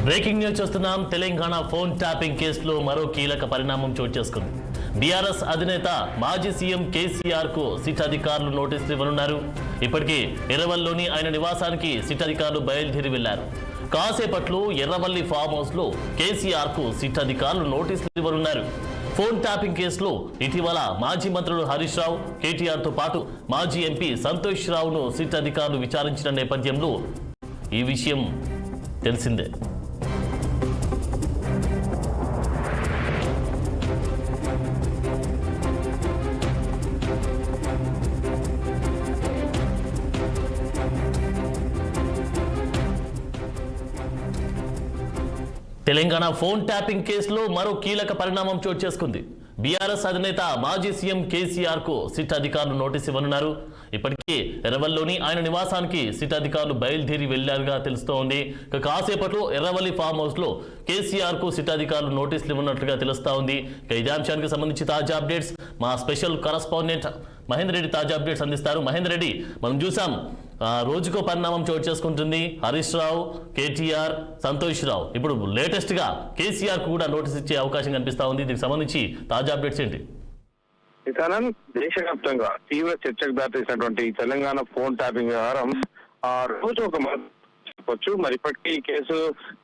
Breaking news చూస్తున్నాం. Telangana phone tapping కేసులో మరో కీలక పరిణామం చోటు చేసుకుంది. బీఆర్ఎస్ అధినేత మాజీ సీఎం కేసీఆర్ కు సిట్ అధికారులు నోటీసులు ఇవ్వనున్నారు. ఇప్పటికే ఎర్రవల్లిలోని ఆయన నివాసానికి సిట్ అధికారులు బయలుదేరి వెళ్లారు. కాసేపట్లో ఎర్రవల్లి ఫామ్ హౌస్ లో కేసీఆర్ కు సిట్ అధికారులు నోటీసులు ఇవ్వనున్నారు. ఫోన్ ట్యాపింగ్ కేసులో ఇటీవల మాజీ మంత్రులు హరీష్ రావు, కేటీఆర్ తో పాటు మాజీ ఎంపీ సంతోష్ రావును సిట్ అధికారులు విచారించిన నేపథ్యంలో ఈ విషయం తెలిసిందే. తెలంగాణ ఫోన్ ట్యాపింగ్ కేసులో మరో కీలక పరిణామం చోటు చేసుకుంది. బీఆర్ఎస్ అధినేత మాజీ సీఎం కేసీఆర్ కు సిట్ అధికారులు నోటీసు ఇవ్వనున్నారు. ఇప్పటికే ఎర్రవల్లిలోని ఆయన నివాసానికి సిట్ అధికారులు బయలుదేరి వెళ్లారుగా తెలుస్తోంది. కాసేపట్లో ఎర్రవల్లి ఫామ్ హౌస్ లో కేసీఆర్ కు సిట్ అధికారులు నోటీసులు ఇవ్వనున్నట్లుగా తెలుస్తా ఉంది. ఇదే అంశానికి సంబంధించి తాజా అప్డేట్స్ మా స్పెషల్ కరస్పాండెంట్ మహేందర్ రెడ్డి తాజా అప్డేట్స్ అందిస్తారు. మహేందర్ రెడ్డి, మనం చూసాం రోజుకో పరిణామం చోటు చేసుకుంటుంది. హరీష్ రావు, కేటీఆర్, సంతోష్ రావు, ఇప్పుడు లేటెస్ట్ గా కేసీఆర్ కు కూడా నోటీస్ ఇచ్చే అవకాశం కనిపిస్తా ఉంది. దీనికి సంబంధించి తాజా అప్డేట్స్ ఏంటి? దేశవ్యాప్తంగా తీవ్ర చర్చకు దారితీసినటువంటి తెలంగాణ ఫోన్ ట్యాపింగ్ వ్యవహారం రోజు ఒక చెప్పొచ్చు. మరి ఇప్పటికీ ఈ కేసు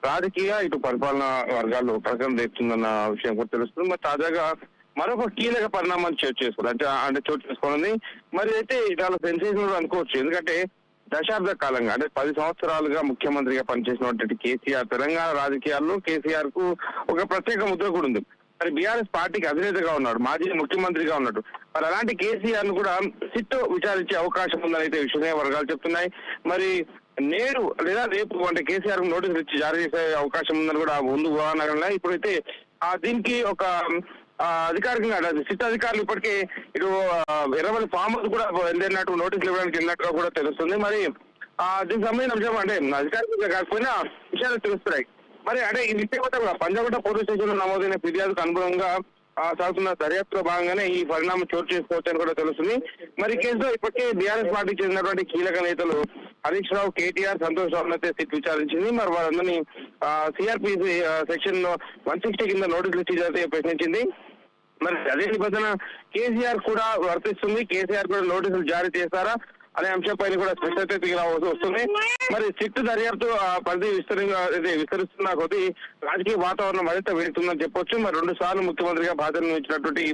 రాజకీయ ఇటు పరిపాలనా వర్గాల్లో ప్రకటన తెస్తుందన్న విషయం కూడా తెలుస్తుంది. మరి తాజాగా మరొక కీలక పరిణామాన్ని చోటు చేసుకోవాలి. మరి అయితే చాలా సెన్సేషనల్ అనుకోవచ్చు. ఎందుకంటే దశాబ్ద కాలంగా అంటే 10 సంవత్సరాలుగా ముఖ్యమంత్రిగా పనిచేసినటువంటి కేసీఆర్ తెలంగాణ రాజకీయాల్లో కేసీఆర్ కు ఒక ప్రత్యేక ముద్ర కూడా ఉంది. మరి బీఆర్ఎస్ పార్టీకి అధినేతగా ఉన్నాడు, మాజీ ముఖ్యమంత్రిగా ఉన్నాడు. మరి అలాంటి కేసీఆర్ ను కూడా సిట్ విచారించే అవకాశం ఉందని అయితే విశ్వసనీయ వర్గాలు చెప్తున్నాయి. మరి నేడు లేదా రేపు అంటే కేసీఆర్ నోటీసులు ఇచ్చి జారీ చేసే అవకాశం ఉందని కూడా ముందు ఊహానగరంలో ఇప్పుడైతే దీనికి ఒక అధికారికంగా సిట్ అధికారులు ఇప్పటికే ఇటు ఎర్రవల్లి ఫామ్ హౌస్ కూడా వెళ్ళినట్టు నోటీసులు ఇవ్వడానికి వెళ్ళినట్టుగా కూడా తెలుస్తుంది. మరి దీనికి సంబంధించిన అంశం అంటే అధికారికంగా కాకపోయినా విషయాలు తెలుస్తున్నాయి. మరి అంటే ఈ విషయం కూడా పంజాగుట్ట పోలీస్ స్టేషన్ లో నమోదైన ఫిర్యాదుకు అనుగుణంగా సాగుతున్న దర్యాప్తులో భాగంగానే ఈ పరిణామం చోటు చేసుకోవచ్చని కూడా తెలుస్తుంది. మరి కేసులో ఇప్పటికే బీఆర్ఎస్ పార్టీకి చెందినటువంటి కీలక నేతలు హరీష్ రావు, కేటీఆర్, సంతోష్ రావు అయితే సిట్ విచారించింది. మరి వారందరినీ సిఆర్పిసి సెక్షన్ 160 కింద నోటీసులు ఇచ్చి ప్రశ్నించింది. మరి అదే నిబంధన కేసీఆర్ కూడా వర్తిస్తుంది. కేసీఆర్ కూడా నోటీసులు జారీ చేస్తారా అనే అంశంపైన కూడా స్పష్టత వస్తుంది. మరి సిట్ దర్యాప్తు పరిధి విస్తరిస్తున్న కొద్దీ రాజకీయ వాతావరణం మరింత వేడుతుందని చెప్పొచ్చు. మరి 2 సార్లు ముఖ్యమంత్రిగా బాధ్యతలు ఇచ్చినటువంటి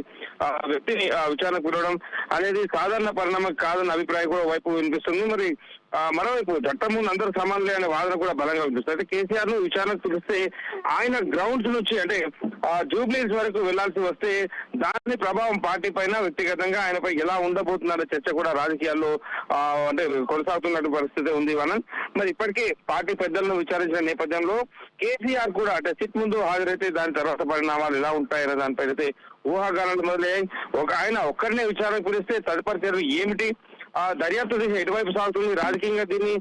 వ్యక్తిని విచారణకు పిలవడం అనేది సాధారణ పరిణామం కాదన్న అభిప్రాయం కూడా వైపు వినిపిస్తుంది. మరి మరోవైపు చట్టం ముందు అందరూ సమానులే అనే వాదన కూడా బలంగా వినిపిస్తుంది. అయితే కేసీఆర్ ను విచారణకు పిలిస్తే ఆయన గ్రౌండ్స్ నుంచి అంటే జూబ్లీస్ వరకు వెళ్లాల్సి వస్తే దాని ప్రభావం పార్టీ పైన వ్యక్తిగతంగా ఆయనపై ఎలా ఉండబోతుందనే చర్చ కూడా రాజకీయాల్లో అంటే కొనసాగుతున్న పరిస్థితి ఉంది. మరి ఇప్పటికే పార్టీ పెద్దలను విచారించిన నేపథ్యంలో కేసీఆర్ కూడా అంటే సిట్ ముందు హాజరైతే దాని తర్వాత పరిణామాలు ఎలా ఉంటాయనే దానిపై అయితే ఊహాగానాలు మొదలయ్యాయి. ఆయన ఒక్కరినే విచారణకు పిలిస్తే తదుపరి చర్యలు ఏమిటి, దర్యాప్తు దిశ ఎటువైపు సాగుతుంది, రాజకీయంగా దీన్ని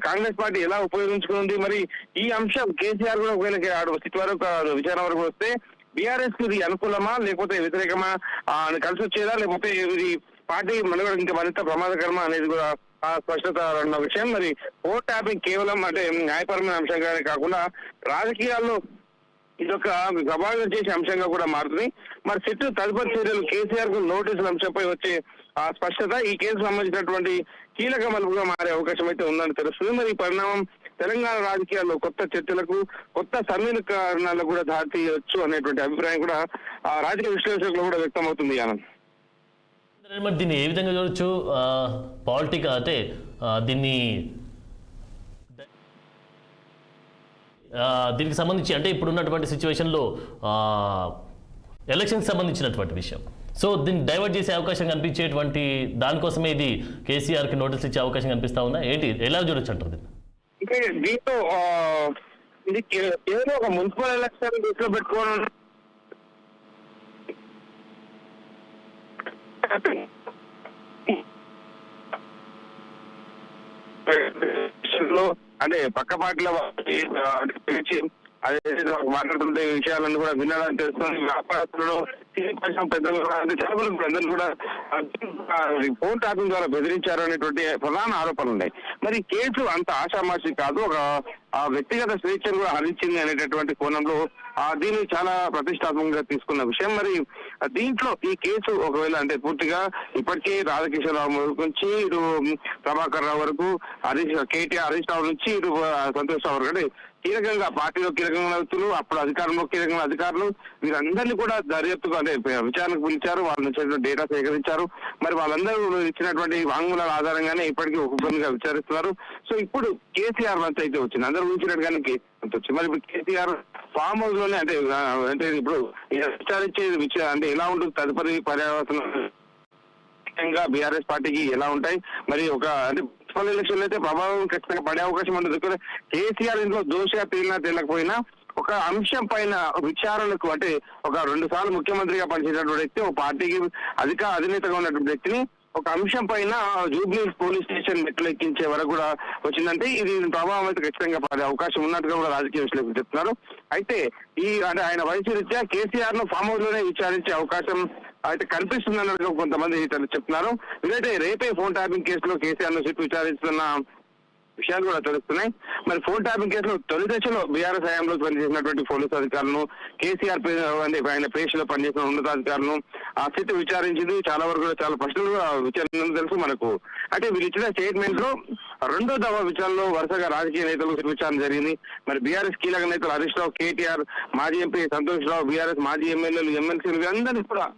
కాంగ్రెస్ పార్టీ ఎలా ఉపయోగించుకుంది, మరి ఈ అంశం కేసీఆర్ కూడా ఒకవేళ సిట్ వరకు విచారణ వరకు వస్తే బీఆర్ఎస్ కు ఇది అనుకూలమా లేకపోతే వ్యతిరేకమా కలిసి వచ్చేదా, లేకపోతే ఇది పార్టీ మనుగడ ఇంకా మరింత ప్రమాదకరమా అనేది కూడా స్పష్టత ఉన్న విషయం. మరి ఫోన్ ట్యాపింగ్ కేవలం అంటే న్యాయపరమైన అంశంగానే కాకుండా రాజకీయాల్లో ఇదొక ప్రభావితం చేసే అంశంగా కూడా మారుతుంది. మరి సిట్ తదుపరి చర్యలు కేసీఆర్ కు నోటీసుల అంశంపై వచ్చే స్పష్టత ఈ కేసు సంబంధించినటువంటి కీలక మలుపుగా మారే అవకాశం అయితే ఉందని తెలుస్తుంది. మరి ఈ పరిణామం తెలంగాణ రాజకీయాల్లో కొత్త చర్చలకు, కొత్త సమీకరణాలకు కూడా దారితీయవచ్చు అనేటువంటి అభిప్రాయం కూడా రాజకీయ విశ్లేషకులు కూడా వ్యక్తం అవుతుంది. ఆనంద్, మరి దీన్ని ఏ విధంగా చూడొచ్చు? పాలిటిక్ అంటే దీనికి సంబంధించి అంటే ఇప్పుడున్నటువంటి సిచ్యువేషన్లో ఎలక్షన్కి సంబంధించినటువంటి విషయం, సో దీన్ని డైవర్ట్ చేసే అవకాశం కనిపించేటువంటి దానికోసమే ఇది కేసీఆర్కి నోటీస్ ఇచ్చే అవకాశం కనిపిస్తా ఉందా ఏంటి, ఎలా చూడొచ్చు అంటారు దీన్ని? అంటే దీంతో ఇది కేవలం ఒక మున్సిపల్ ఎలక్షన్ దృష్టిలో పెట్టుకోవడం అంటే పక్క పార్టీల పిలిచి అదే మాట్లాడుతుంటే విషయాలను కూడా వినాలని తెలుస్తుంది. వ్యాపారస్తులను పెద్దలు అంటే చాలా వరకు పెద్దలు కూడా ఫోన్ ట్యాపింగ్ ద్వారా బెదిరించారు అనేటువంటి ప్రధాన ఆరోపణలు ఉన్నాయి. మరి కేసు అంత ఆషామాషి కాదు, ఒక వ్యక్తిగత స్వేచ్ఛను కూడా హరించింది అనేటటువంటి కోణంలో దీన్ని చాలా ప్రతిష్టాత్మకంగా తీసుకున్న విషయం. మరి దీంట్లో ఈ కేసు ఒకవేళ అంటే పూర్తిగా ఇప్పటికే రాధాకిషోరరావు నుంచి ఇటు ప్రభాకర్ రావు వరకు కేటీఆర్ హరీష్ రావు నుంచి ఇటు సంతోష్ రావు వరకు అంటే కీలకంగా పార్టీలో కీలకంగా వ్యక్తులు, అప్పుడు అధికారంలో కీలకంగా అధికారులు, వీరందరినీ కూడా దర్యాప్తుకు అంటే విచారణకు పిలిచారు. వాళ్ళ నుంచి డేటా సేకరించారు. మరి వాళ్ళందరూ ఇచ్చినటువంటి వాంగ్మూలాల ఆధారంగానే ఇప్పటికీ ఒక్కొక్కరిగా విచారిస్తున్నారు. సో ఇప్పుడు కేసీఆర్ వంతు అయితే వచ్చింది, అందరూ ఊహించినట్టుగానే కేసీఆర్ వచ్చింది. మరి ఇప్పుడు కేసీఆర్ ఫామ్ హౌస్ లోనే అంటే ఇప్పుడు విచారించే అంటే ఎలా ఉంటుంది తదుపరి పర్యావసనం బీఆర్ఎస్ పార్టీకి ఎలా ఉంటాయి, మరి ఒక అంటే మున్సిపల్ ఎలక్షన్ అయితే ప్రభావం ఖచ్చితంగా పడే అవకాశం ఉంటుంది. కేసీఆర్ ఇంట్లో దోషగా తేలకపోయినా ఒక అంశం పైన విచారణకు అంటే ఒక 2 సార్లు ముఖ్యమంత్రిగా పనిచేసినటువంటి వ్యక్తి, ఒక పార్టీకి అధినేతగా ఉన్నటువంటి వ్యక్తిని ఒక అంశం పైన జూబ్లీ పోలీస్ స్టేషన్ మెట్లు ఎక్కించే వరకు కూడా వచ్చిందంటే ఇది ప్రభావం అయితే ఖచ్చితంగా పడే అవకాశం ఉన్నట్టుగా కూడా రాజకీయ విశ్లేషకులు చెప్తున్నారు. అయితే అంటే ఆయన వయసు రీత్యా కేసీఆర్ ను ఫామ్ హౌస్ లోనే విచారించే అవకాశం అయితే కనిపిస్తుంది అన్నట్టుగా కొంతమంది చెప్తున్నారు. ఇదైతే రేపే ఫోన్ ట్యాపింగ్ కేసులో కేసీఆర్ ను సిట్ విచారిస్తున్న విషయాలు కూడా తెలుస్తున్నాయి. మరి ఫోన్ ట్యాపింగ్ కేసులో తొలి దశలో బీఆర్ఎస్ హయాంలో పనిచేసినటువంటి పోలీసు అధికారులను, కేసీఆర్ అంటే ఆయన పేషలో పనిచేసిన ఉన్నతాధికారులను ఆ సిట్ విచారించింది. చాలా వరకు చాలా ప్రశ్నలు విచారణ తెలుసు మనకు. అంటే వీళ్ళు ఇచ్చిన స్టేట్మెంట్ లో 2వ దఫా విచారణలో వరుసగా రాజకీయ నేతలు విచారణ జరిగింది. మరి బీఆర్ఎస్ కీలక నేతలు హరీష్ రావు, కేటీఆర్, మాజీ ఎంపీ సంతోష్ రావు, బీఆర్ఎస్ మాజీ ఎమ్మెల్యేలు, ఎమ్మెల్సీలు అందరినీ కూడా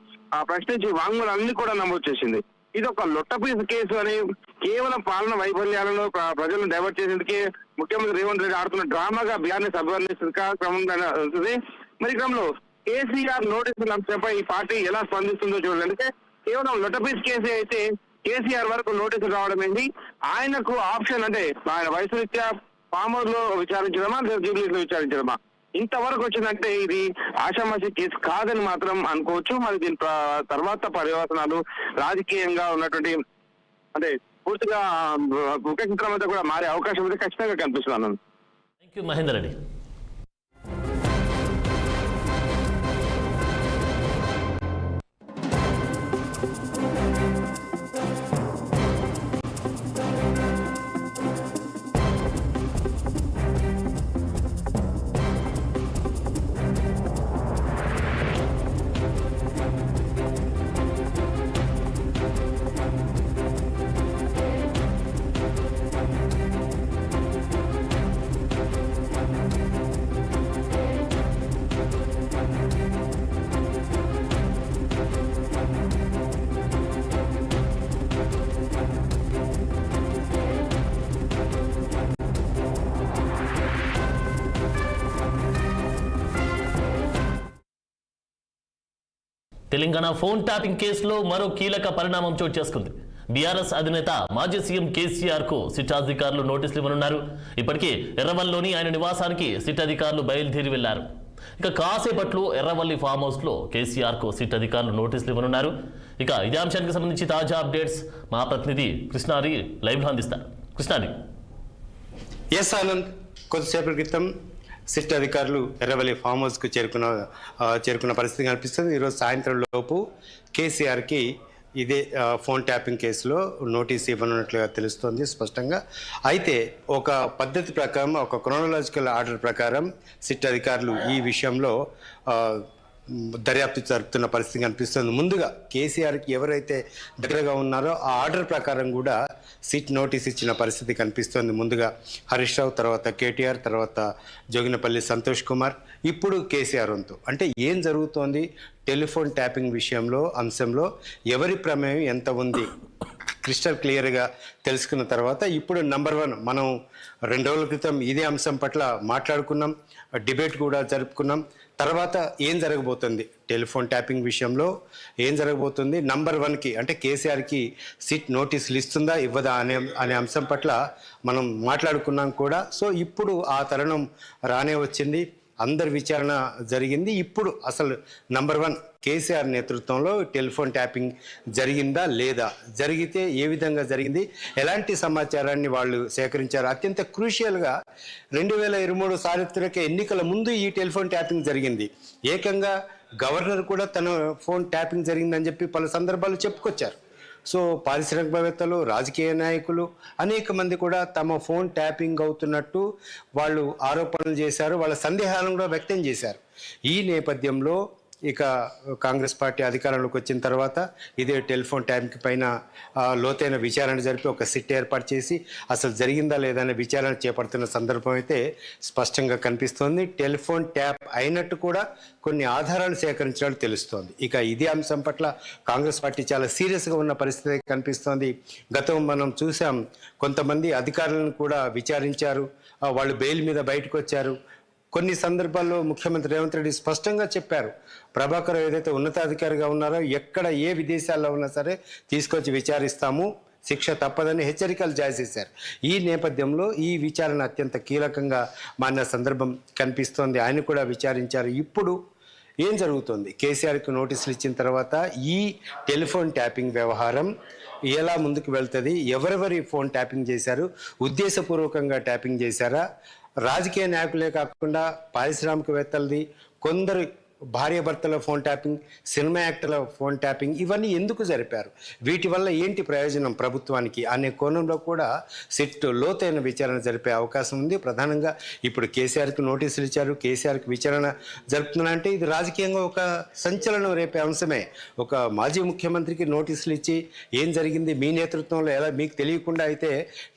ప్రశ్నించి వాంగ్మూలన్నీ కూడా నమోదు చేసింది. ఇది ఒక లొట్టపీసు కేసు అని, కేవలం పాలన వైఫల్యాలను ప్రజలను డైవర్ట్ చేసేందుకే ముఖ్యమంత్రి రేవంత్ రెడ్డి ఆడుతున్న డ్రామాగా బీఆర్ఎస్ అభివర్ణిస్తుంది క్రమంగా ఉంటుంది. మరి క్రమంలో కేసీఆర్ నోటీసుల అంశంపై ఈ పార్టీ ఎలా స్పందిస్తుందో చూడండి. అంటే కేవలం లొట్టపీస్ కేసీ అయితే కేసీఆర్ వరకు నోటీసులు రావడం ఏంటి, ఆయనకు ఆప్షన్ అంటే ఆయన వయసు రీత్యా ఫామ్ హౌస్ లో విచారించడమా లేదా జూబ్లీస్ లో విచారించడమా, ఇంతవరకు వచ్చిందంటే ఇది ఆషామాషి కేసు కాదని మాత్రం అనుకోవచ్చు. మరి దీని తర్వాత పర్యవసనాలు రాజకీయంగా ఉన్నటువంటి అంటే పూర్తిగా ముఖ చిత్రం అంతా కూడా మారే అవకాశం అయితే ఖచ్చితంగా కనిపిస్తున్నాను. Thank you Mahender Reddy. Telangana phone tapping కేసులో మరో కీలక పరిణామం చోటు చేసుకుంది. బీఆర్ఎస్ అధినేత మాజీ సీఎం కేసీఆర్ కు సిట్ అధికారులు నోటీసులు ఇవ్వనున్నారు. ఇప్పటికే ఎర్రవల్లిలోని ఆయన నివాసానికి సిట్ అధికారులు బయలుదేరి వెళ్లారు. ఇక కాసేపట్లో ఎర్రవల్లి ఫామ్ హౌస్ లో కేసీఆర్ కు సిట్ అధికారులు నోటీసులు ఇవ్వనున్నారు. ఇక ఇదే అంశానికి సంబంధించి తాజా అప్డేట్స్ మా ప్రతినిధి కృష్ణారి లైవ్ లో అందిస్తారు. కృష్ణారి. ఎస్ ఆనంద్, కొద్దిసేపటి క్రితం సిట్ అధికారులు ఎర్రవల్లి ఫామ్ హౌస్కు చేరుకున్న పరిస్థితి కనిపిస్తుంది. ఈరోజు సాయంత్రం లోపు కేసీఆర్కి ఇదే ఫోన్ ట్యాపింగ్ కేసులో నోటీస్ ఇవ్వనున్నట్లుగా తెలుస్తోంది స్పష్టంగా. అయితే ఒక పద్ధతి ప్రకారం, ఒక క్రోనలాజికల్ ఆర్డర్ ప్రకారం సిట్ అధికారులు ఈ విషయంలో దర్యాప్తు జరుపుతున్న పరిస్థితి కనిపిస్తుంది. ముందుగా కేసీఆర్కి ఎవరైతే దగ్గరగా ఉన్నారో ఆ ఆర్డర్ ప్రకారం కూడా సిట్ నోటీస్ ఇచ్చిన పరిస్థితి కనిపిస్తుంది. ముందుగా హరీష్ రావు, తర్వాత కేటీఆర్, తర్వాత జోగినపల్లి సంతోష్ కుమార్, ఇప్పుడు కేసీఆర్ వంతు. అంటే ఏం జరుగుతోంది టెలిఫోన్ ట్యాపింగ్ అంశంలో ఎవరి ప్రమేయం ఎంత ఉంది క్రిస్టల్ క్లియర్గా తెలుసుకున్న తర్వాత ఇప్పుడు నంబర్ 1 మనం 2 రోజుల క్రితం ఇదే అంశం పట్ల మాట్లాడుకున్నాం, డిబేట్ కూడా జరుపుకున్నాం. తర్వాత ఏం జరగబోతుంది టెలిఫోన్ ట్యాపింగ్ విషయంలో ఏం జరగబోతుంది, నంబర్ 1కి అంటే కేసీఆర్కి సిట్ నోటీసులు ఇస్తుందా ఇవ్వదా అనే అంశం పట్ల మనం మాట్లాడుకున్నాం కూడా. సో ఇప్పుడు ఆ తరుణం రానే వచ్చింది, అందరి విచారణ జరిగింది. ఇప్పుడు అసలు నంబర్ 1 కేసీఆర్ నేతృత్వంలో టెలిఫోన్ ట్యాపింగ్ జరిగిందా లేదా, జరిగితే ఏ విధంగా జరిగింది, ఎలాంటి సమాచారాన్ని వాళ్ళు సేకరించారు. అత్యంత క్రూషియల్గా 2023 సార్వత్రిక ఎన్నికల ముందు ఈ టెలిఫోన్ ట్యాపింగ్ జరిగింది. ఏకంగా గవర్నర్ కూడా తన ఫోన్ ట్యాపింగ్ జరిగిందని చెప్పి పలు సందర్భాలు చెప్పుకొచ్చారు. సో పారిశ్రామికవేత్తలు, రాజకీయ నాయకులు అనేక మంది కూడా తమ ఫోన్ ట్యాపింగ్ అవుతున్నట్టు వాళ్ళు ఆరోపణలు చేశారు, వాళ్ళ సందేహాలను కూడా వ్యక్తం చేశారు. ఈ నేపథ్యంలో ఇక కాంగ్రెస్ పార్టీ అధికారంలోకి వచ్చిన తర్వాత ఇదే టెలిఫోన్ ట్యాపింగ్ పైన లోతైన విచారణ జరిపి ఒక సిట్ ఏర్పాటు చేసి అసలు జరిగిందా లేదా అనే విచారణ చేపడుతున్న సందర్భం అయితే స్పష్టంగా కనిపిస్తోంది. టెలిఫోన్ ట్యాప్ అయినట్టు కూడా కొన్ని ఆధారాలు సేకరించినట్టు తెలుస్తోంది. ఇక ఇదే అంశం పట్ల కాంగ్రెస్ పార్టీ చాలా సీరియస్గా ఉన్న పరిస్థితి కనిపిస్తోంది. గతం మనం చూసాం, కొంతమంది అధికారులను కూడా విచారించారు, వాళ్ళు బెయిల్ మీద బయటకు వచ్చారు. కొన్ని సందర్భాల్లో ముఖ్యమంత్రి రేవంత్ రెడ్డి స్పష్టంగా చెప్పారు, ప్రభాకర్ ఏదైతే ఉన్నతాధికారిగా ఉన్నారో ఎక్కడ ఏ విదేశాల్లో ఉన్నా సరే తీసుకొచ్చి విచారిస్తాము, శిక్ష తప్పదని హెచ్చరికలు జారీ చేశారు. ఈ నేపథ్యంలో ఈ విచారణ అత్యంత కీలకంగా మారిన సందర్భం కనిపిస్తోంది. ఆయన కూడా విచారించారు. ఇప్పుడు ఏం జరుగుతుంది? కేసీఆర్కి నోటీసులు ఇచ్చిన తర్వాత ఈ టెలిఫోన్ ట్యాపింగ్ వ్యవహారం ఎలా ముందుకు వెళ్తుంది? ఎవరెవరి ఫోన్ ట్యాపింగ్ చేశారు? ఉద్దేశపూర్వకంగా ట్యాపింగ్ చేశారా? రాజకీయ నాయకులే కాకుండా పారిశ్రామికవేత్తలది, కొందరు భార్యాభర్తల ఫోన్ ట్యాపింగ్, సినిమా యాక్టర్ల ఫోన్ ట్యాపింగ్, ఇవన్నీ ఎందుకు జరిపారు? వీటి వల్ల ఏంటి ప్రయోజనం ప్రభుత్వానికి అనే కోణంలో కూడా సిట్ లోతైన విచారణ జరిపే అవకాశం ఉంది. ప్రధానంగా ఇప్పుడు కేసీఆర్కి నోటీసులు ఇచ్చారు, కేసీఆర్కి విచారణ జరుపుతున్నారంటే ఇది రాజకీయంగా ఒక సంచలనం రేపే అంశమే. ఒక మాజీ ముఖ్యమంత్రికి నోటీసులు ఇచ్చి ఏం జరిగింది, మీ నేతృత్వంలో ఎలా, మీకు తెలియకుండా అయితే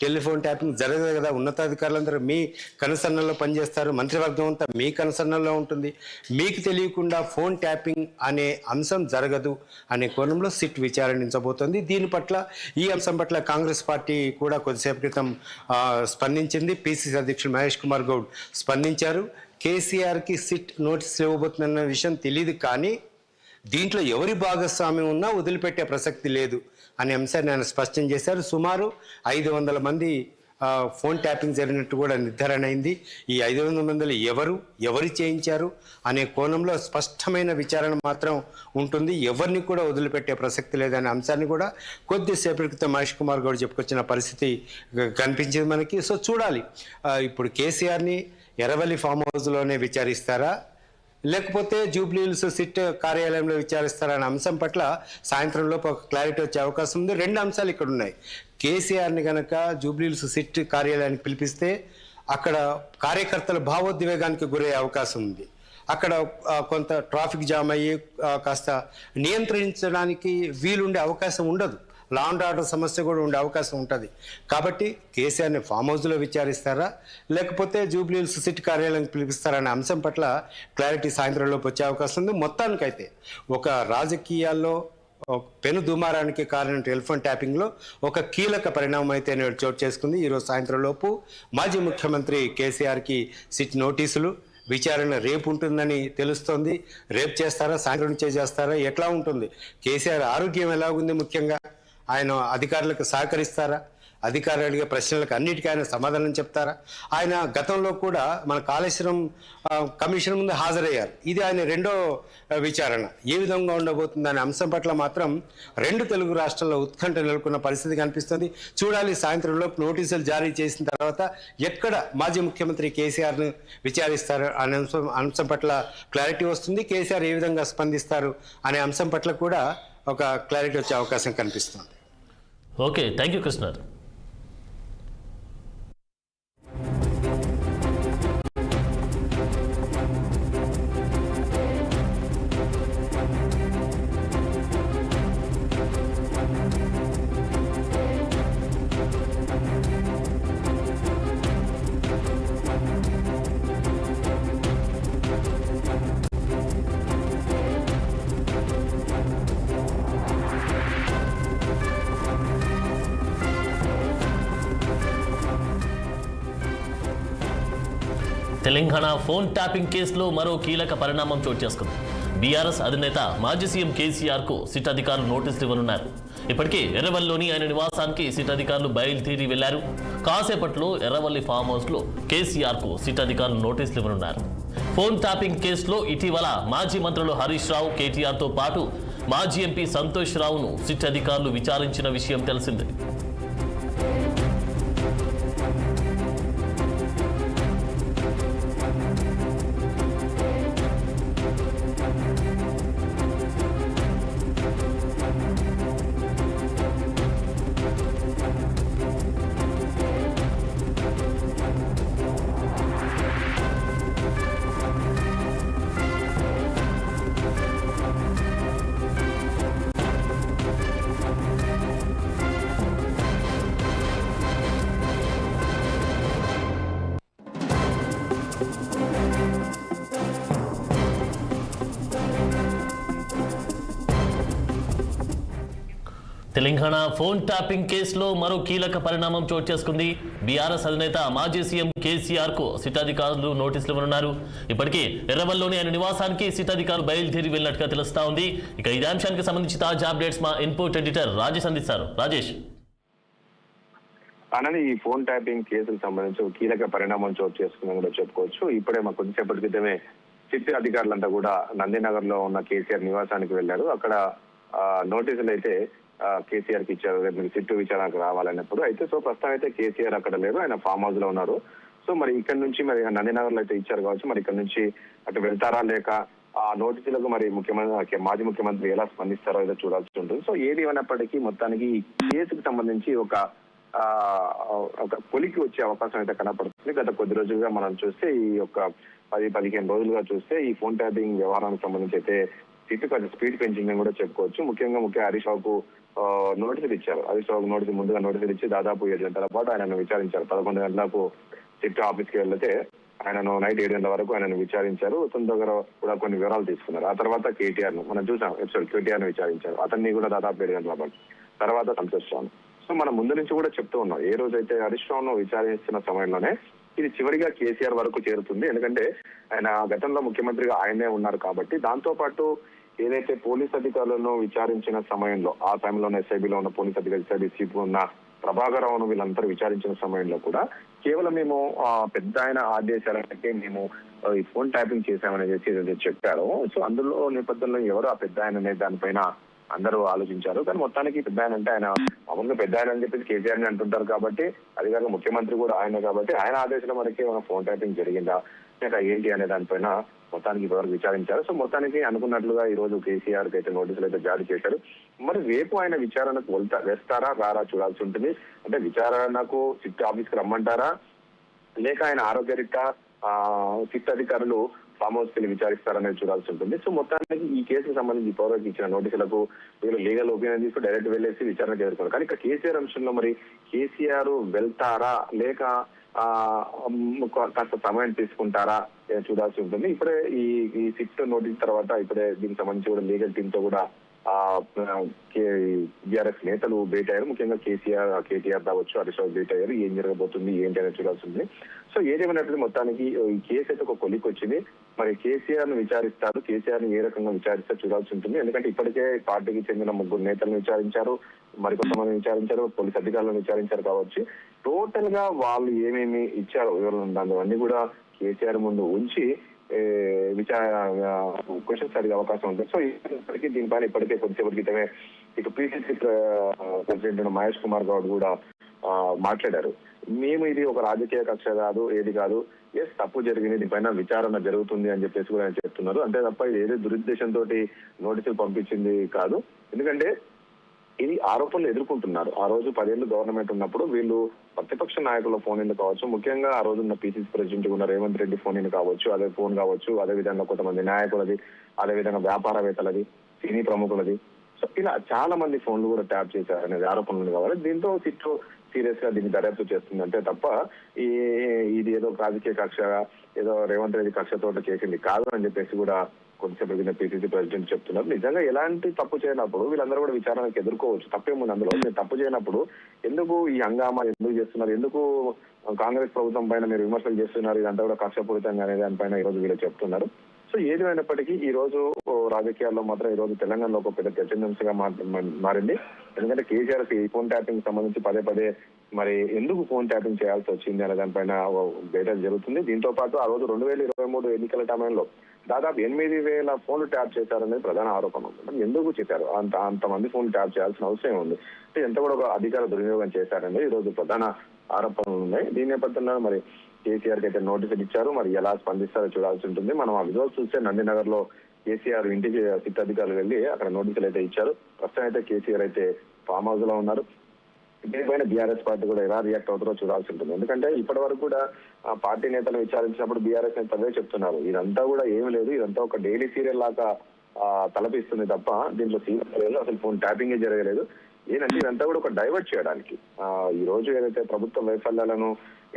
టెలిఫోన్ ట్యాపింగ్ జరగదు కదా, ఉన్నతాధికారులందరూ మీ కనుసన్నల్లో పనిచేస్తారు, మంత్రివర్గం అంతా మీ కనుసన్నల్లో ఉంటుంది, మీకు తెలియ ఫోన్ ట్యాపింగ్ అనే అంశం జరగదు అనే కోణంలో సిట్ విచారించబోతోంది. దీని పట్ల, ఈ అంశం పట్ల కాంగ్రెస్ పార్టీ కూడా కొద్దిసేపు క్రితం స్పందించింది. పిసిసి అధ్యక్షుడు మహేష్ కుమార్ గౌడ్ స్పందించారు. కేసీఆర్కి సిట్ నోటీసులు ఇవ్వబోతుందన్న విషయం తెలియదు, కానీ దీంట్లో ఎవరి భాగస్వామ్యం ఉన్నా వదిలిపెట్టే ప్రసక్తి లేదు అనే అంశాన్ని ఆయన స్పష్టం చేశారు. సుమారు 500 మంది ఫోన్ ట్యాపింగ్ జరిగినట్టు కూడా నిర్ధారణ అయింది. ఈ 500 మందిలో ఎవరు చేయించారు అనే కోణంలో స్పష్టమైన విచారణ మాత్రం ఉంటుంది. ఎవరిని కూడా వదిలిపెట్టే ప్రసక్తి లేదనే అంశాన్ని కూడా కొద్దిసేపటి క్రితం మహేష్ కుమార్ గౌడ్ చెప్పుకొచ్చిన పరిస్థితి కనిపించింది మనకి. సో చూడాలి, ఇప్పుడు కేసీఆర్ని ఎర్రవల్లి ఫామ్ హౌస్లోనే విచారిస్తారా, లేకపోతే జూబ్లీహిల్స్ సిట్ కార్యాలయంలో విచారిస్తారనే అంశం పట్ల సాయంత్రంలోపు ఒక క్లారిటీ వచ్చే అవకాశం ఉంది. 2 అంశాలు ఇక్కడ ఉన్నాయి. కేసీఆర్ని కనుక జూబ్లీహిల్స్ సిట్ కార్యాలయానికి పిలిపిస్తే అక్కడ కార్యకర్తల భావోద్వేగానికి గురయ్యే అవకాశం ఉంది. అక్కడ కొంత ట్రాఫిక్ జామ్ అయ్యి కాస్త నియంత్రించడానికి వీలుండే అవకాశం ఉండదు. లా అండ్ ఆర్డర్ సమస్య కూడా ఉండే అవకాశం ఉంటుంది. కాబట్టి కేసీఆర్ని ఫామ్ హౌస్లో విచారిస్తారా, లేకపోతే జూబ్లీహిల్స్ సిట్ కార్యాలయానికి పిలిపిస్తారనే అంశం పట్ల క్లారిటీ సాయంత్రంలోపు వచ్చే అవకాశం ఉంది. మొత్తానికైతే ఒక రాజకీయాల్లో పెను దుమారానికి కారణం టెలిఫోన్ ట్యాపింగ్లో ఒక కీలక పరిణామం అయితే నేడు చోటు చేసుకుంది. ఈరోజు సాయంత్రం లోపు మాజీ ముఖ్యమంత్రి కేసీఆర్కి సిట్ నోటీసులు, విచారణ రేపు ఉంటుందని తెలుస్తోంది. రేపు చేస్తారా, సాయంత్రం నుంచే చేస్తారా, ఎట్లా ఉంటుంది? కేసీఆర్ ఆరోగ్యం ఎలా ఉంది? ముఖ్యంగా ఆయన అధికారులకు సహకరిస్తారా? అధికారులు అడిగే ప్రశ్నలకు అన్నిటికీ ఆయన సమాధానం చెప్తారా? ఆయన గతంలో కూడా మన కాళేశ్వరం కమిషన్ ముందు హాజరయ్యారు. ఇది ఆయన రెండో విచారణ. ఏ విధంగా ఉండబోతుంది అనే అంశం పట్ల మాత్రం 2 తెలుగు రాష్ట్రాల్లో ఉత్కంఠ నెలకొన్న పరిస్థితి కనిపిస్తుంది. చూడాలి, సాయంత్రంలోపు నోటీసులు జారీ చేసిన తర్వాత ఎక్కడ మాజీ ముఖ్యమంత్రి కేసీఆర్ను విచారిస్తారు అనే అంశం పట్ల క్లారిటీ వస్తుంది. కేసీఆర్ ఏ విధంగా స్పందిస్తారు అనే అంశం పట్ల కూడా ఒక క్లారిటీ వచ్చే అవకాశం కనిపిస్తుంది. Okay, thank you Krishna. Telangana phone tapping కేసులో మరో కీలక పరిణామం చోటు చేసుకుంది. బీఆర్ఎస్ అధినేత మాజీ సీఎం కేసీఆర్కు సిట్ అధికారులు నోటీసులు ఇవ్వనున్నారు. ఇప్పటికే ఎర్రవల్లిలోని ఆయన నివాసానికి సిట్ అధికారులు బయలుదేరి వెళ్లారు. కాసేపట్లో ఎర్రవల్లి ఫామ్ హౌస్లో కేసీఆర్కు సిట్ అధికారులు నోటీసులు ఇవ్వనున్నారు. ఫోన్ ట్యాపింగ్ కేసులో ఇటీవల మాజీ మంత్రులు హరీష్ రావు, కేటీఆర్తో పాటు మాజీ ఎంపీ సంతోష్ రావును సిట్ అధికారులు విచారించిన విషయం తెలిసిందే. తెలంగాణ ఫోన్ ట్యాపింగ్ కేసులో మరో కీలక పరిణామం చోటు చేసుకుంది. బీఆర్ఎస్ అధినేత మాజీ సీఎం కేసీఆర్ కు సిట్ అధికారులు నోటీసులు ఇవ్వనున్నారు. ఇప్పటికే ఎర్రవల్లిలోని ఆయన నివాసానికి సిట్ అధికారులు బయలుదేరి వెళ్ళినట్టుగా తెలుస్తా ఉంది. ఇక ఇదే అంశానికి సంబంధించి తాజా అప్డేట్స్ మా ఇన్పుట్ ఎడిటర్ రాజేష్ అందిస్తారు. రాజేష్, అనేది ఈ ఫోన్ ట్యాపింగ్ కేసుకు సంబంధించి ఒక కీలక పరిణామం చోటు చేసుకుందని కూడా చెప్పుకోవచ్చు. ఇప్పుడే మా కొద్దిసేపటి క్రితమే సిట్ అధికారులంతా కూడా నందినగర్ లో ఉన్న కేసీఆర్ నివాసానికి వెళ్లారు. అక్కడ నోటీసులు అయితే కేసీఆర్ కి ఇచ్చారు, రేపు మీరు సిట్టు విచారణకు రావాలన్నప్పుడు. అయితే సో ప్రస్తుతం అయితే కేసీఆర్ అక్కడ లేరు, ఆయన ఫామ్ హౌస్ లో ఉన్నారు. సో మరి ఇక్కడ నుంచి మరి నందినగర్ లో అయితే ఇచ్చారు కావచ్చు, మరి ఇక్కడ నుంచి అటు వెళ్తారా లేక ఆ నోటీసులకు మరి మాజీ ముఖ్యమంత్రి ఎలా స్పందిస్తారో ఏదో చూడాల్సి ఉంటుంది. సో ఏది ఏమైనప్పటికీ మొత్తానికి ఈ కేసుకు సంబంధించి ఒక కొలికి వచ్చే అవకాశం అయితే కనపడుతుంది. గత కొద్ది రోజులుగా మనం చూస్తే ఈ యొక్క 10-15 రోజులుగా చూస్తే ఈ ఫోన్ ట్యాపింగ్ వ్యవహారానికి సంబంధించి అయితే సిట్టు కొంచెం స్పీడ్ పెంచిందని కూడా చెప్పుకోవచ్చు. ముఖ్యంగా హరీష్ రావుకు నోటీసులు ఇచ్చారు. హరీష్ రావుకు ముందుగా నోటీసులు ఇచ్చి దాదాపు 7 గంటల పాటు ఆయనను విచారించారు. 11 గంటలకు సిట్టు ఆఫీస్కి వెళ్తే ఆయనను నైట్ 7 గంటల వరకు ఆయనను విచారించారు. అతని దగ్గర కూడా కొన్ని వివరాలు తీసుకున్నారు. ఆ తర్వాత కేటీఆర్ ను మనం చూసాం ఎపిసోడ్, కేటీఆర్ ను విచారించారు. అతన్ని కూడా దాదాపు 7 గంటల పాటు. తర్వాత సంతోష్ రావు. సో మనం ముందు నుంచి కూడా చెప్తూ ఉన్నాం, ఏ రోజైతే హరీష్ రావును విచారిస్తున్న సమయంలోనే ఇది చివరిగా కేసీఆర్ వరకు చేరుతుంది. ఎందుకంటే ఆయన గతంలో ముఖ్యమంత్రిగా ఆయనే ఉన్నారు కాబట్టి. దాంతో పాటు ఏదైతే పోలీస్ అధికారులను విచారించిన సమయంలో, ఆ టైంలోనే ఎస్ఐబిలో ఉన్న పోలీస్ అధికారి, ఎస్ఐబి చీఫ్ ఉన్న ప్రభాకరరావును వీళ్ళందరూ విచారించిన సమయంలో కూడా కేవలం మేము పెద్ద ఆయన ఆదేశాలకే మేము ఈ ఫోన్ ట్యాపింగ్ చేశామని చెప్పారు. సో అందులో నేపథ్యంలో ఎవరు ఆ పెద్ద ఆయన అనే దానిపైన అందరూ ఆలోచించారు. కానీ మొత్తానికి పెద్ద ఆయన అంటే ఆయన మామూలుగా పెద్ద ఆయన అని చెప్పేసి కేసీఆర్ ని అంటుంటారు కాబట్టి, అది కాక ముఖ్యమంత్రి కూడా ఆయన కాబట్టి ఆయన ఆదేశాల వరకే ఫోన్ ట్యాపింగ్ జరిగిందా లేక ఏంటి అనే దానిపైన మొత్తానికి ఇప్పటివరకు విచారించారు. సో మొత్తానికి అనుకున్నట్లుగా ఈ రోజు కేసీఆర్ కి అయితే నోటీసులు అయితే జారీ చేశారు. మరి రేపు ఆయన విచారణకు వేస్తారా రారా చూడాల్సి ఉంటుంది. అంటే విచారణకు సిట్ ఆఫీస్ కి రమ్మంటారా లేక ఆయన ఆరోగ్యరీత్యా సిట్ అధికారులు ఫామ్ హౌస్ కి విచారిస్తారనేది చూడాల్సి ఉంటుంది. సో మొత్తానికి ఈ కేసుకు సంబంధించి ఇప్పటివరకు ఇచ్చిన నోటీసులకు వీళ్ళు లీగల్ ఒపీనియన్ తీసుకుని డైరెక్ట్ వెళ్ళేసి విచారణ చేరుకున్నారు. కానీ ఇక కేసీఆర్ అంశంలో మరి కేసీఆర్ వెళ్తారా లేక కాస్త సమయం తీసుకుంటారా చూడాల్సి ఉంటుంది. ఇప్పుడే ఈ సిట్ నోటీస్ తర్వాత ఇప్పుడే దీనికి సంబంధించి కూడా లీగల్ టీమ్ తో కూడా బీఆర్ఎస్ నేతలు భేటీ అయ్యారు. ముఖ్యంగా కేటీఆర్ కావచ్చు, హరీష్ రావు భేటీ అయ్యారు. ఏం జరగబోతుంది ఏంటి అనేది చూడాల్సి ఉంది. సో ఏదేమైనట్టు మొత్తానికి ఈ కేసు అయితే ఒక కొలికి వచ్చింది. మరి కేసీఆర్ ను విచారిస్తారు, కేసీఆర్ ని ఏ రకంగా విచారిస్తారు చూడాల్సి ఉంటుంది. ఎందుకంటే ఇప్పటికే పార్టీకి చెందిన 3 నేతలను విచారించారు, మరికొంతమంది విచారించారు, పోలీస్ అధికారులను విచారించారు కావచ్చు. టోటల్ గా వాళ్ళు ఏమేమి ఇచ్చారో వివరణ దాన్ని కూడా కేసీఆర్ ముందు ఉంచి క్వశ్చన్స్ అడిగే అవకాశం ఉంటుంది. సో ఇప్పటికీ దీనిపైన ఇప్పటికే కొద్దిసేపటి క్రితమే ఇక పిసిసి ప్రెసిడెంట్ మహేష్ కుమార్ గౌడ్ కూడా మాట్లాడారు. మేము ఇది ఒక రాజకీయ కక్ష కాదు, ఏది కాదు, తప్పు జరిగింది, దీనిపైన విచారణ జరుగుతుంది అని చెప్పేసి కూడా ఆయన చెప్తున్నారు. అంతే తప్ప ఇది ఏదో దురుద్దేశంతో నోటీసులు పంపించింది కాదు. ఎందుకంటే ఇది ఆరోపణలు ఎదుర్కొంటున్నారు. ఆ రోజు 10 ఏళ్ళు గవర్నమెంట్ ఉన్నప్పుడు వీళ్ళు ప్రతిపక్ష నాయకుల ఫోన్ ఇన్ కావచ్చు, ముఖ్యంగా ఆ రోజు ఉన్న పిసిసి ప్రెసిడెంట్ ఉన్న రేవంత్ రెడ్డి ఫోన్ ఇన్ కావచ్చు, అదే ఫోన్ కావచ్చు, అదే విధంగా కొంతమంది నాయకులది, అదే విధంగా వ్యాపారవేత్తలది, సినీ ప్రముఖులది. సో ఇలా చాలా మంది ఫోన్లు కూడా ట్యాప్ చేశారు అనేది ఆరోపణలు కావాలి. దీంతో సిట్టు సీరియస్ గా దీన్ని దర్యాప్తు చేస్తుంది. అంతే తప్ప ఇది ఏదో రాజకీయ కక్ష, ఏదో రేవంత్ రెడ్డి కక్షతో చేసింది కాదు అని చెప్పేసి కూడా కొద్దిసేపు కింద పిసిసి ప్రెసిడెంట్ చెప్తున్నారు. నిజంగా ఎలాంటి తప్పు చేయనప్పుడు వీళ్ళందరూ కూడా విచారణకు ఎదుర్కోవచ్చు, తప్పేముంది అందులో. మీరు తప్పు చేయనప్పుడు ఎందుకు ఈ హంగామా ఎందుకు చేస్తున్నారు, ఎందుకు కాంగ్రెస్ ప్రభుత్వం పైన మీరు విమర్శలు చేస్తున్నారు, ఇదంతా కూడా కక్షపూరితంగా అనే దానిపైన ఈ రోజు వీళ్ళు చెప్తున్నారు. సో ఏది అయినప్పటికీ ఈ రోజు రాజకీయాల్లో మాత్రం ఈ రోజు తెలంగాణలో ఒక పెద్ద చర్చనీయాంశంగా మారింది. ఎందుకంటే కేసీఆర్ కి ఫోన్ ట్యాపింగ్ సంబంధించి పదే మరి ఎందుకు ఫోన్ ట్యాపింగ్ చేయాల్సి వచ్చింది అనే దానిపైన బయట జరుగుతుంది. దీంతో పాటు ఆ రోజు 2023 ఎన్నికల సమయంలో దాదాపు 8,000 ఫోన్లు ట్యాప్ చేశారనేది ప్రధాన ఆరోపణ ఉంది. ఎందుకు చేశారు అంతమంది ఫోన్లు ట్యాప్ చేయాల్సిన అవసరం ఉంది, ఎంత కూడా ఒక అధికార దుర్వినియోగం చేశారనేది ఈ రోజు ప్రధాన ఆరోపణలు ఉన్నాయి. దీని నేపథ్యంలో మరి కేసీఆర్ కి అయితే నోటీసులు ఇచ్చారు. మరి ఎలా స్పందిస్తారో చూడాల్సి ఉంటుంది. మనం ఆ విజువల్స్ చూస్తే నందినగర్ లో కేసీఆర్ ఇంటికి సిట్ అధికారులు వెళ్లి అక్కడ నోటీసులు అయితే ఇచ్చారు. ప్రస్తుతం అయితే కేసీఆర్ అయితే ఫామ్ హౌస్ లో ఉన్నారు. దీనిపైన బీఆర్ఎస్ పార్టీ కూడా ఎలా రియాక్ట్ అవుతారో చూడాల్సి ఉంటుంది. ఎందుకంటే ఇప్పటి వరకు కూడా పార్టీ నేతలు విచారించినప్పుడు బీఆర్ఎస్ నేతలే చెప్తున్నారు, ఇదంతా కూడా ఏమి లేదు, ఇదంతా ఒక డైలీ సీరియల్ లాగా తలపిస్తుంది తప్ప దీంట్లో సీరియల్ అసలు ఫోన్ ట్యాపింగే జరగలేదు, ఏంటంటే ఇదంతా కూడా ఒక డైవర్ట్ చేయడానికి. ఈ రోజు ఏదైతే ప్రభుత్వ వైఫల్యాలను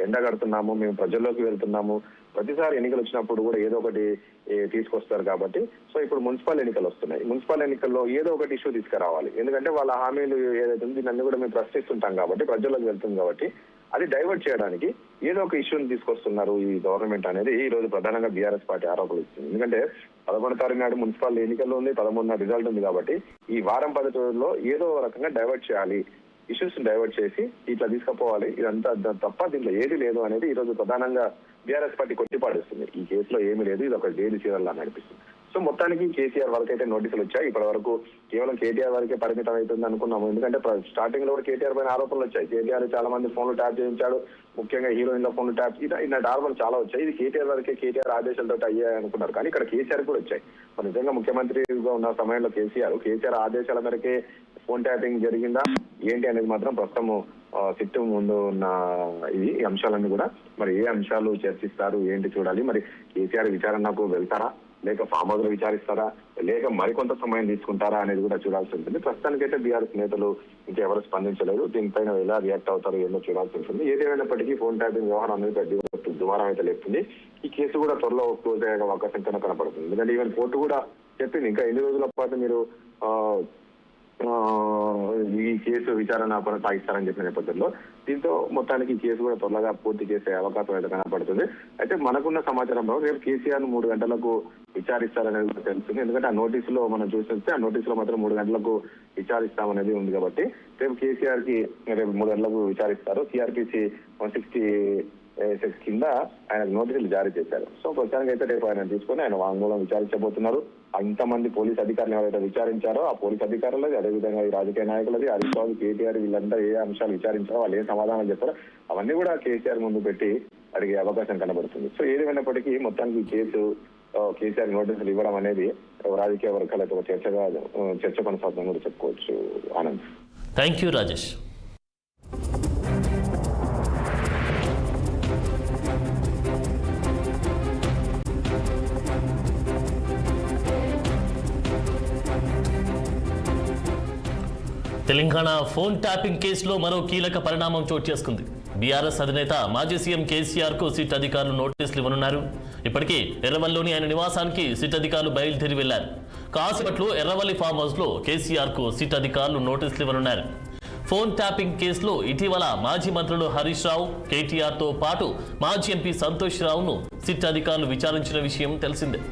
ఎండగడుతున్నామో, మేము ప్రజల్లోకి వెళ్తున్నాము, ప్రతిసారి ఎన్నికలు వచ్చినప్పుడు కూడా ఏదో ఒకటి తీసుకొస్తారు కాబట్టి, సో ఇప్పుడు మున్సిపల్ ఎన్నికలు వస్తున్నాయి. మున్సిపల్ ఎన్నికల్లో ఏదో ఒకటి ఇష్యూ తీసుకురావాలి. ఎందుకంటే వాళ్ళ హామీలు ఏదైతే ఉంది దీన్ని కూడా మేము ప్రశ్నిస్తుంటాం కాబట్టి, ప్రజల్లోకి వెళ్తుంది కాబట్టి అది డైవర్ట్ చేయడానికి ఏదో ఒక ఇష్యూని తీసుకొస్తున్నారు ఈ గవర్నమెంట్ అనేది ఈ రోజు ప్రధానంగా బీఆర్ఎస్ పార్టీ ఆరోపణలు ఇస్తుంది. ఎందుకంటే 11వ తారీఖు నాడు మున్సిపల్ ఎన్నికల్లో ఉంది, 13న రిజల్ట్ ఉంది కాబట్టి ఈ వారం 10 రోజుల్లో ఏదో రకంగా డైవర్ట్ చేయాలి, ఇష్యూస్ డైవర్ట్ చేసి ఇట్లా తీసుకుపోవాలి, ఇదంతా తప్ప దీంట్లో ఏది లేదు అనేది ఈ రోజు ప్రధానంగా బీఆర్ఎస్ పార్టీ కొట్టిపాటిస్తుంది. ఈ కేసులో ఏమీ లేదు, ఇది ఒక డైలీ సీరియల్ లా నడిపిస్తుంది. సో మొత్తానికి కేసీఆర్ వరకు అయితే నోటీసులు వచ్చాయి. ఇప్పటి వరకు కేవలం కేటీఆర్ వరకే పరిమితం అవుతుంది అనుకున్నాము. ఎందుకంటే స్టార్టింగ్ లో కూడా కేటీఆర్ పైన ఆరోపణలు వచ్చాయి. కేటీఆర్ చాలా మంది ఫోన్లు ట్యాప్ చేయించాడు, ముఖ్యంగా హీరోయిన్ల ఫోన్లు ట్యాప్, ఇలాంటి ఆరోపణలు చాలా వచ్చాయి. ఇది కేటీఆర్ వరకే, కేటీఆర్ ఆదేశాలతో అయ్యాయి అనుకున్నారు. కానీ ఇక్కడ కేసీఆర్ కూడా వచ్చాయి. మరి నిజంగా ముఖ్యమంత్రిగా ఉన్న సమయంలో కేసీఆర్ ఆదేశాల మేరకే ఫోన్ ట్యాపింగ్ జరిగిందా ఏంటి అనేది మాత్రం ప్రస్తుతం సిట్ ముందు ఉన్న ఈ అంశాలన్నీ కూడా మరి ఏ అంశాలు చర్చిస్తారు ఏంటి చూడాలి. మరి కేసీఆర్ విచారణకు వెళ్తారా, లేక ఫామ్ హౌస్ లో విచారిస్తారా, లేక మరికొంత సమయం తీసుకుంటారా అనేది కూడా చూడాల్సి ఉంటుంది. ప్రస్తుతానికైతే బీఆర్ఎస్ నేతలు ఇంకెవరు స్పందించలేదు. దీనిపైన ఎలా రియాక్ట్ అవుతారో ఏమో చూడాల్సి ఉంటుంది. ఏదేమైనప్పటికీ ఫోన్ ట్యాపింగ్ వ్యవహారం అనేది దుమారం అయితే లేస్తుంది. ఈ కేసు కూడా త్వరలో క్లోజ్ అయ్యే అవకాశం కన్నా కనపడుతుంది. ఎందుకంటే ఈవెన్ కోర్టు కూడా చెప్పింది ఇంకా ఎన్ని రోజుల పాటు మీరు ఈ కేసు విచారణ సాగిస్తారని చెప్పిన నేపథ్యంలో దీంతో మొత్తానికి ఈ కేసు కూడా త్వరగా పూర్తి చేసే అవకాశం అయితే కనపడుతుంది. అయితే మనకున్న సమాచారంలో రేపు కేసీఆర్ 3 గంటలకు విచారిస్తారనేది కూడా తెలుస్తుంది. ఎందుకంటే ఆ నోటీసులో మనం చూస్తే ఆ నోటీసులో మాత్రం 3 గంటలకు విచారిస్తామనేది ఉంది కాబట్టి రేపు కేసీఆర్ కి రేపు 3 గంటలకు విచారిస్తారు. సిఆర్పిసి 166 కింద ఆయన నోటీసులు జారీ చేశారు. సో ప్రచారంగా అయితే రేపు ఆయన తీసుకొని ఆయన వాంగ్మూలం విచారించబోతున్నారు. ఇంతమంది పోలీస్ అధికారులు ఎవరైతే విచారించారో ఆ పోలీస్ అధికారులది, అదేవిధంగా ఈ రాజకీయ నాయకులది, హరీష్ రావు, కేటీఆర్ వీళ్ళంతా ఏ అంశాలు విచారించారో వాళ్ళు ఏ సమాధానం చెప్పారో అవన్నీ కూడా కేసీఆర్ ముందు పెట్టి అడిగే అవకాశం కనబడుతుంది. సో ఏదేమైనప్పటికీ మొత్తానికి ఈ కేసు కేసీఆర్ నోటీసులు ఇవ్వడం అనేది రాజకీయ వర్గాలతో చర్చ కొనసాగుతుందని కూడా చెప్పుకోవచ్చు. Anand. Thank you Rajesh. Telangana phone tapping కేసులో మరో కీలక పరిణామం చోటు చేసుకుంది. బీఆర్ఎస్ అధినేత మాజీ సీఎం కేసీఆర్ కు సిట్ అధికారులు నోటీసులు ఇవ్వనున్నారు. ఇప్పటికే ఎర్రవల్లిలోని ఆయన నివాసానికి సిట్ అధికారులు బయలుదేరి వెళ్లారు. కాసేపట్లో ఎర్రవల్లి ఫామ్ హౌస్ లో కేసీఆర్ కు సిట్ అధికారులు నోటీసులు ఇవ్వనున్నారు. ఫోన్ ట్యాపింగ్ కేసులో ఇటీవల మాజీ మంత్రులు హరీష్ రావు, కేటీఆర్ తో పాటు మాజీ ఎంపీ సంతోష్ రావును సిట్ అధికారులు విచారించిన విషయం తెలిసిందే.